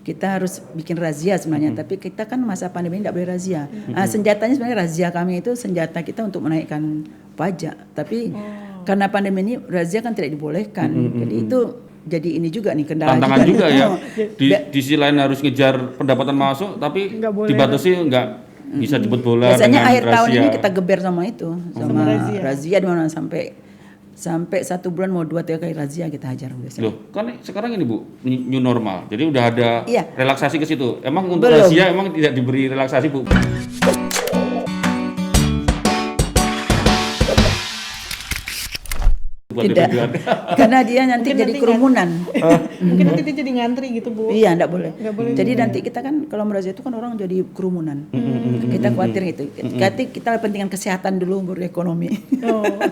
kita harus bikin razia sebenarnya, tapi kita kan masa pandemi ini tidak boleh razia. Senjatanya sebenarnya razia kami itu senjata kita untuk menaikkan pajak, tapi karena pandemi ini razia kan tidak dibolehkan, jadi itu jadi ini juga nih kendala tantangan juga ya. Di sisi lain harus ngejar pendapatan masuk, tapi dibatasi nggak bisa jemput bola. Biasanya akhir razia. tahun ini kita geber sama itu, sama razia di mana sampai 1 bulan mau 2-3 kali razia kita hajar biasanya. Loh, kan sekarang ini Bu, new normal. Jadi udah ada relaksasi ke situ. Emang untuk Belum. razia emang tidak diberi relaksasi, Bu? Tidak, karena dia nanti jadi kerumunan. Mungkin nanti dia jadi ngantri gitu, Bu. Iya, enggak boleh. Jadi nanti kita kan kalau merazia itu kan orang jadi kerumunan. Kita khawatir itu. Kita pentingkan kesehatan dulu baru ekonomi.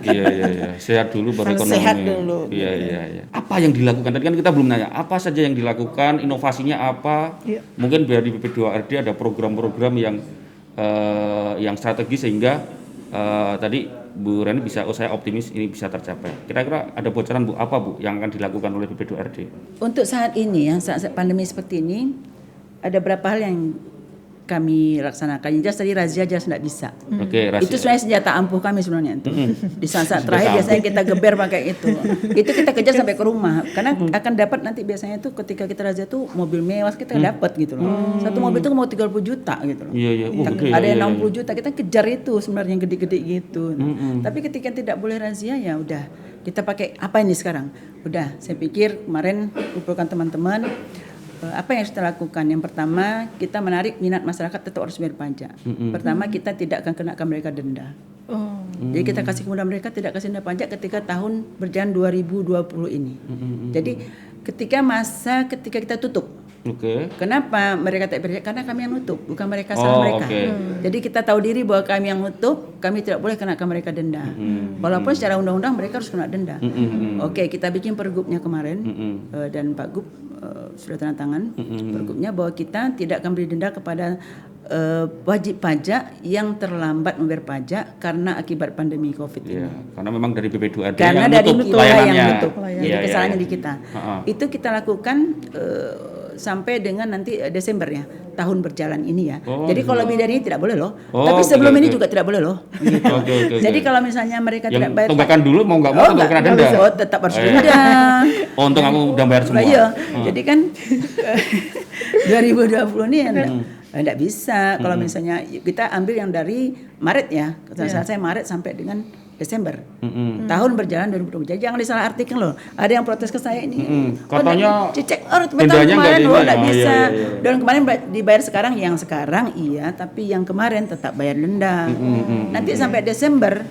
Iya. Sehat dulu baru ekonomi. Sehat dulu. Iya. Apa yang dilakukan? Tadi kan kita belum nanya. Apa saja yang dilakukan? Inovasinya apa? Iya. Mungkin biar di BP2RD ada program-program yang strategis sehingga tadi Bu Reni bisa, saya optimis ini bisa tercapai. Kira-kira ada bocoran Bu, apa Bu yang akan dilakukan oleh BP2RD? Untuk saat ini ya, saat pandemi seperti ini, ada beberapa hal yang kami laksanakan. Yang jelas tadi razia jelas tidak bisa. Oke, razia. Itu sebenarnya senjata ampuh kami sebenarnya itu. Di saat-saat terakhir biasanya kita geber pakai itu. Itu kita kejar sampai ke rumah. Karena akan dapat nanti biasanya itu ketika kita razia tuh mobil mewah kita dapat gitu loh. Satu mobil itu mau 30 juta gitu loh. Iya. Ada yang 60 juta, kita kejar itu sebenarnya yang gede-gede gitu. Tapi ketika tidak boleh razia ya udah. Kita pakai apa ini sekarang? Udah, saya pikir kemarin kumpulkan teman-teman. Apa yang harus kita lakukan? Yang pertama, kita menarik minat masyarakat tetap harus bayar pajak. Pertama, kita tidak akan kenakan mereka denda. Jadi kita kasih kemudahan mereka tidak kasih denda pajak ketika tahun berjalan 2020 ini. Jadi ketika kita tutup. Kenapa mereka tak bayar? Karena kami yang nutup, bukan mereka salah mereka. Jadi kita tahu diri bahwa kami yang nutup, kami tidak boleh kenakan mereka denda. Walaupun secara undang-undang mereka harus kena denda. Kita bikin pergubnya kemarin dan Pak Gub sudah tanda tangan pergubnya bahwa kita tidak akan beri denda kepada wajib pajak yang terlambat membayar pajak karena akibat pandemi COVID ini. Karena memang dari BP2RD karena yang dari nutup kita layanannya. yang nutup. Jadi kesalahannya di kita. Itu kita lakukan sampai dengan nanti Desember ya, tahun berjalan ini ya. Jadi kalau lebih dari ini tidak boleh loh. Tapi sebelum ini juga tidak boleh loh. Gitu. Jadi kalau misalnya mereka yang tidak bayar tunggakan dulu mau nggak mau tetap kena denda. Tetap harus denda. Untung aku udah bayar semua. Iya. Jadi kan 2020 ini enggak bisa. Kalau misalnya kita ambil yang dari Maret ya. Saya Maret sampai dengan Desember. Tahun berjalan 2020. Jadi jangan disalah artikan loh. Ada yang protes ke saya ini. Katanya cek tahun kemarin enggak bisa. Dan kemarin dibayar sekarang, yang sekarang iya, tapi yang kemarin tetap bayar denda. Nanti sampai Desember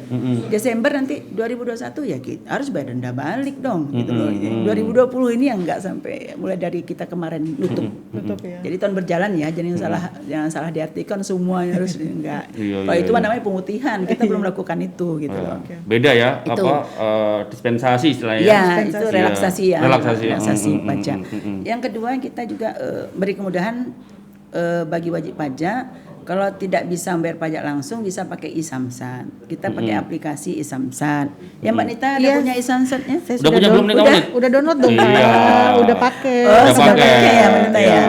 nanti 2021 ya kita harus bayar denda balik dong gitu loh. 2020 ini yang enggak sampai mulai dari kita kemarin nutup ya. Jadi tahun berjalan ya, jadi jangan salah diartikan semuanya harus enggak. Kalau itu namanya pemutihan, kita belum melakukan itu gitu loh. Beda ya, itu. Dispensasi istilahnya. Ya, itu relaksasi ya. Relaksasi pajak. Yang kedua kita juga beri kemudahan bagi wajib pajak. Kalau tidak bisa membayar pajak langsung bisa pakai e-Samsat. Kita pakai aplikasi e-Samsat. Ya Mbak Nita ada punya e-Samsatnya? Saya udah punya belum nih kamu? Udah download dong. Udah pakai. Sudah pakai ya Mbak Nita ya.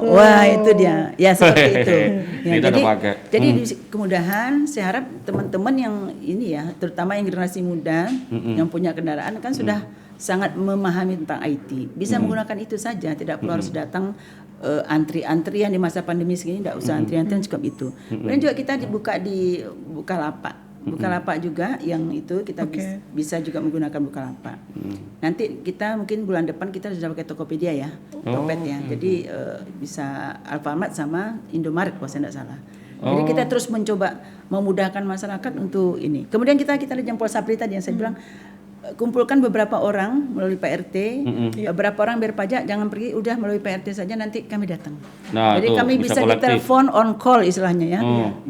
Wah itu dia. Ya seperti itu. Ya, jadi kemudahan saya harap teman-teman yang ini ya, terutama yang generasi muda yang punya kendaraan kan sudah sangat memahami tentang IT. Bisa menggunakan itu saja, tidak perlu harus datang antri-antrian di masa pandemi segini, tidak usah antri-antrian, cukup itu. Kemudian juga kita dibuka di Bukalapak. Bukalapak juga yang itu kita bisa juga menggunakan Bukalapak. Nanti kita mungkin bulan depan kita sudah pakai Tokopedia ya, Tokped ya. Jadi bisa Alfamart sama Indomaret kalau saya tidak salah. Jadi kita terus mencoba memudahkan masyarakat untuk ini. Kemudian kita ada Jempol Sapri tadi yang saya bilang, kumpulkan beberapa orang melalui PRT, beberapa orang bayar pajak, jangan pergi, udah melalui PRT saja, nanti kami datang. Jadi kami bisa ditelepon on call istilahnya ya.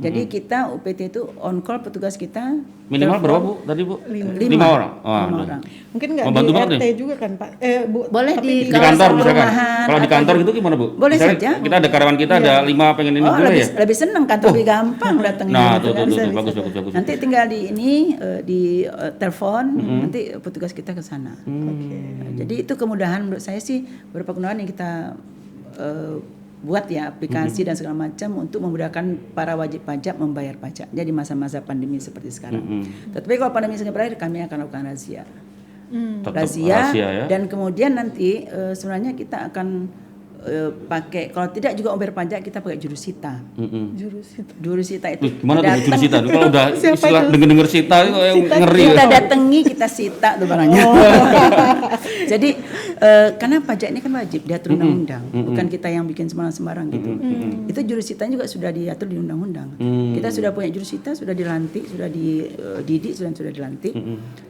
Jadi kita UPT itu on call, petugas kita minimal berapa Bu tadi Bu? 5 orang. 5 orang. Mungkin nggak di RT juga kan Pak? Boleh di kantor misalkan. Kalau di kantor gitu gimana Bu? Boleh misalnya saja. Kita ada karyawan kita ada 5 pengen ini boleh ya? Lebih senang, kantor lebih gampang datangnya. Nah, tuh, bagus. Nanti tinggal di ini di telepon, nanti petugas kita ke sana. Jadi itu kemudahan menurut saya sih, beberapa kemudahan yang kita buat ya aplikasi dan segala macam untuk memudahkan para wajib pajak membayar pajak. Jadi masa-masa pandemi seperti sekarang. Tetapi kalau pandemi segera berakhir, kami akan lakukan razia. Tetap Razia ya. dan kemudian nanti sebenarnya kita akan pakai, kalau tidak juga membayar pajak, kita pakai jurusita. Jurusita itu Gimana tuh jurusita? Kalau udah Siapa istilah itu? denger sita itu kayak ngeri. Kita datangi, kita sita tuh barangnya. Jadi karena pajak ini kan wajib diatur undang-undang, bukan kita yang bikin sembarang-sembarang gitu. Itu jurusita juga sudah diatur di undang-undang. Kita sudah punya jurusita, sudah dilantik, sudah dididik, sudah dilantik.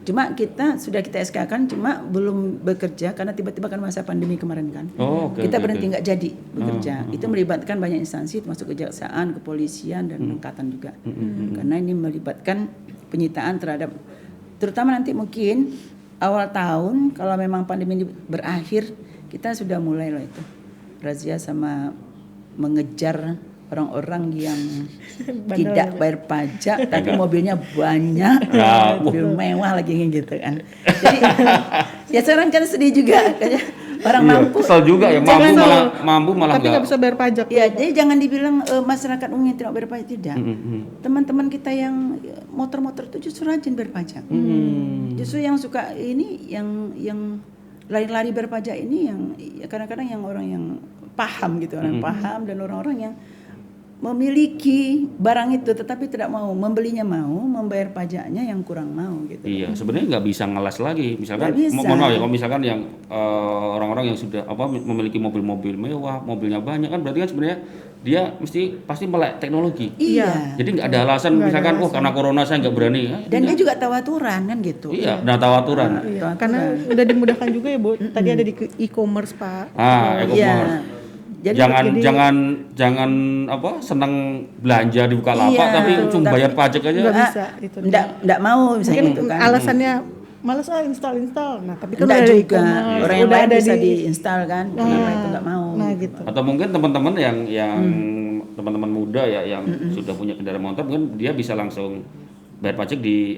Cuma kita SK-kan, cuma belum bekerja karena tiba-tiba kan masa pandemi kemarin kan. Kita berhenti nggak jadi bekerja. Itu melibatkan banyak instansi, termasuk kejaksaan, kepolisian dan angkatan juga. Karena ini melibatkan penyitaan terhadap, terutama nanti mungkin awal tahun kalau memang pandemi ini berakhir, kita sudah mulai loh itu razia sama mengejar orang-orang yang tidak bayar pajak tapi mobilnya banyak, mobil mewah lagi gitu kan. Jadi ya sekarang kan sedih juga kayaknya orang mampu. Kesel juga ya, mampu malah tapi nggak bisa bayar pajak. Ya, jadi jangan dibilang masyarakat umum yang tidak bayar pajak, tidak. Teman-teman kita yang motor-motor itu justru rajin bayar pajak. Justru yang suka ini, yang lari-lari bayar pajak ini, yang ya kadang-kadang yang orang yang paham gitu, orang paham dan orang-orang yang memiliki barang itu tetapi tidak mau membelinya, mau membayar pajaknya yang kurang mau gitu. Iya, sebenarnya nggak bisa ngelas lagi. Misalkan mohon maaf ya, kalau misalkan yang orang-orang yang sudah memiliki mobil-mobil mewah, mobilnya banyak kan berarti kan sebenarnya dia pasti melek teknologi. Iya. Jadi nggak ada alasan misalkan karena corona saya nggak berani. Dan dia juga tahu aturan kan gitu. Iya, nah tahu aturan. Iya, karena udah dimudahkan juga ya Bu. Tadi ada di e-commerce Pak. E-commerce. Iya. Jadi, jangan senang belanja di Bukalapak tapi cuma bayar pajak aja. Nggak bisa itu. Nggak mau misalnya gitu kan. Alasannya malas install. Nah, tapi kan enggak udah juga orang yang lain bisa diinstal kan. Kenapa itu nggak mau? Nah, gitu. Atau mungkin teman-teman yang teman-teman muda ya yang sudah punya kendaraan motor mungkin dia bisa langsung bayar pajak di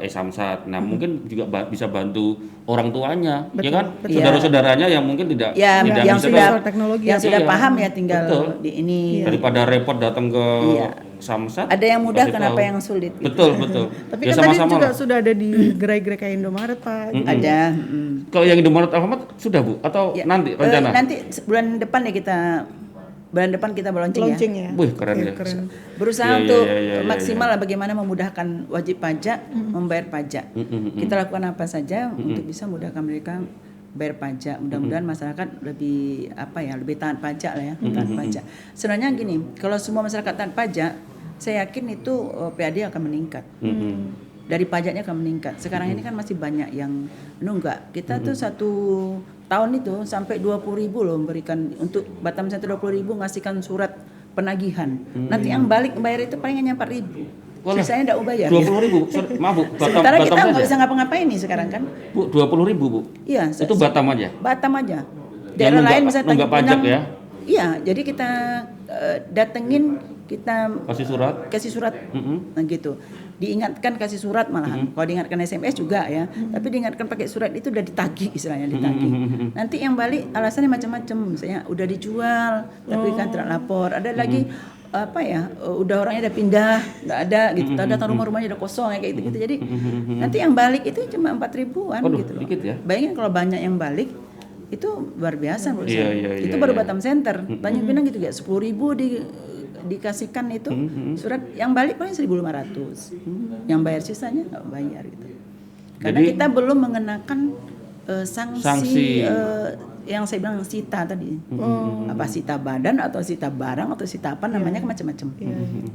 e-Samsat. Nah, mungkin juga bisa bantu orang tuanya, ya kan? Saudara-saudaranya yang mungkin tidak yang bisa sudah teknologi yang sudah paham ya tinggal di ini. Daripada repot datang ke Samsat. Ada yang mudah, kenapa yang sulit? Betul. Tapi kan tadi juga sudah ada di gerai-gerai kayak Indomaret Pak. Ada. Kalau yang Indomaret Alfamart sudah Bu atau nanti rencana? Nanti bulan depan kita launching ya. Wih, keren ya. Berusaha untuk maksimal lah bagaimana memudahkan wajib pajak membayar pajak. Kita lakukan apa saja untuk bisa memudahkan mereka bayar pajak. Mudah-mudahan masyarakat lebih taat pajak lah ya, taat pajak. Sebenarnya gini, kalau semua masyarakat taat pajak, saya yakin itu PAD akan meningkat. Dari pajaknya akan meningkat. Sekarang ini kan masih banyak yang nunggak. Kita tuh 1 tahun itu sampai 20.000 loh memberikan untuk Batam Center 20.000 ngasihkan surat penagihan. Nanti yang balik bayar itu paling hanya 4.000. Sisanya enggak mau bayar. 20.000. Maaf Bu, sementara kita nggak bisa ngapa-ngapain nih sekarang kan. Bu, 20.000 Bu. Iya. Itu Batam aja. Batam aja. Daerah lain misalnya nunggak pajak ya. Iya, jadi kita datengin, kita kasih surat gitu. Diingatkan kasih surat malahan. Kalau diingatkan SMS juga ya. Tapi diingatkan pakai surat itu udah ditagih istilahnya, ditagih. Nanti yang balik alasannya macam-macam. Misalnya udah dijual tapi kan tidak lapor. Ada lagi udah orangnya udah pindah, nggak ada gitu. Datang rumahnya udah kosong kayak gitu. Jadi nanti yang balik itu cuma 4.000-an gitu loh. Dikit ya. Bayangin kalau banyak yang balik itu luar biasa menurut saya. Itu baru Batam Center. Tanjung Pinang gitu ya, 10.000 dikasihkan itu surat, yang balik paling 1.500. Yang bayar sisanya nggak bayar gitu. Karena kita belum mengenakan sanksi yang saya bilang sita tadi. Apa sita badan atau sita barang atau sita apa namanya kan macam-macam.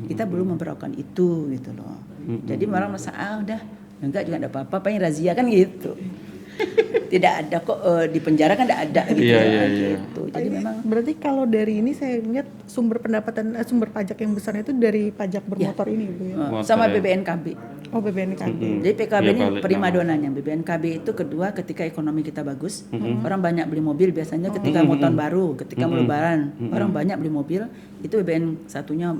Kita belum memperlakukan itu gitu loh. Jadi orang merasa udah enggak juga ada apa-apa, paling razia kan gitu. Tidak ada kok di penjara kan tidak ada gitu. Gitu. Jadi memang berarti kalau dari ini saya lihat sumber pajak yang besar itu dari pajak bermotor ini Bu ya. Sama BBNKB. Oh, BBNKB. Jadi PKB ini primadonanya. BBNKB itu kedua ketika ekonomi kita bagus, orang banyak beli mobil biasanya ketika mau tahun baru, ketika mau lebaran, orang banyak beli mobil, itu BBN satunya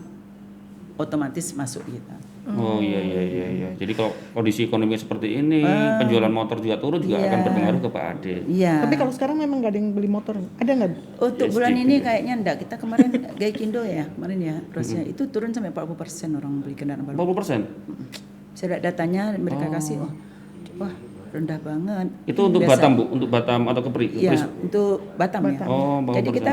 otomatis masuk kita. Oh iya. Jadi kalau kondisi ekonomi seperti ini, penjualan motor juga turun juga akan berpengaruh ke Pak Ade. Iya. Tapi kalau sekarang memang nggak ada yang beli motor, ada nggak? Untuk bulan ini kayaknya enggak. Kita kemarin Gaikindo ya, kemarin ya, prosesnya itu turun sampai 40% orang beli kendaraan baru. 40%? Saya lihat datanya mereka kasih, wah rendah banget. Itu untuk Biasa- Batam Bu, untuk Batam atau Kepri? Iya, untuk Batam ya. Oh, 40%. Jadi kita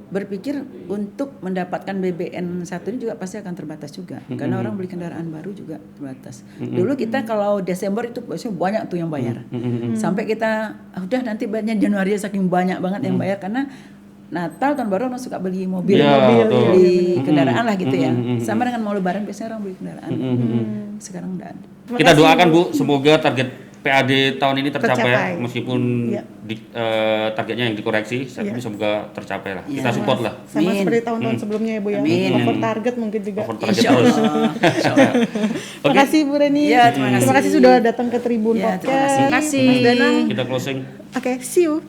berpikir untuk mendapatkan BBN satu ini juga pasti akan terbatas juga, karena orang beli kendaraan baru juga terbatas. Dulu kita kalau Desember itu biasanya banyak tuh yang bayar, sampai kita udah nanti bayarnya Januari saking banyak banget yang bayar karena Natal tahun baru orang suka beli mobil, Iya, betul. beli kendaraan lah gitu ya. Sama dengan mau Lebaran biasanya orang beli kendaraan. Sekarang enggak ada. Kita doakan Bu, semoga target PAD tahun ini tercapai. Meskipun Iya. targetnya yang dikoreksi, tapi semoga tercapai lah. Kita support lah. Sama Amin. seperti tahun-tahun sebelumnya ya Bu ya. Over target mungkin juga. Over target Insya terus. Allah. Insya Allah. Terima kasih Bu Reni. Iya, terima kasih. Terima kasih sudah datang ke Tribun Iya, Podcast. terima kasih. Mas Danang. Kita closing. Oke, see you.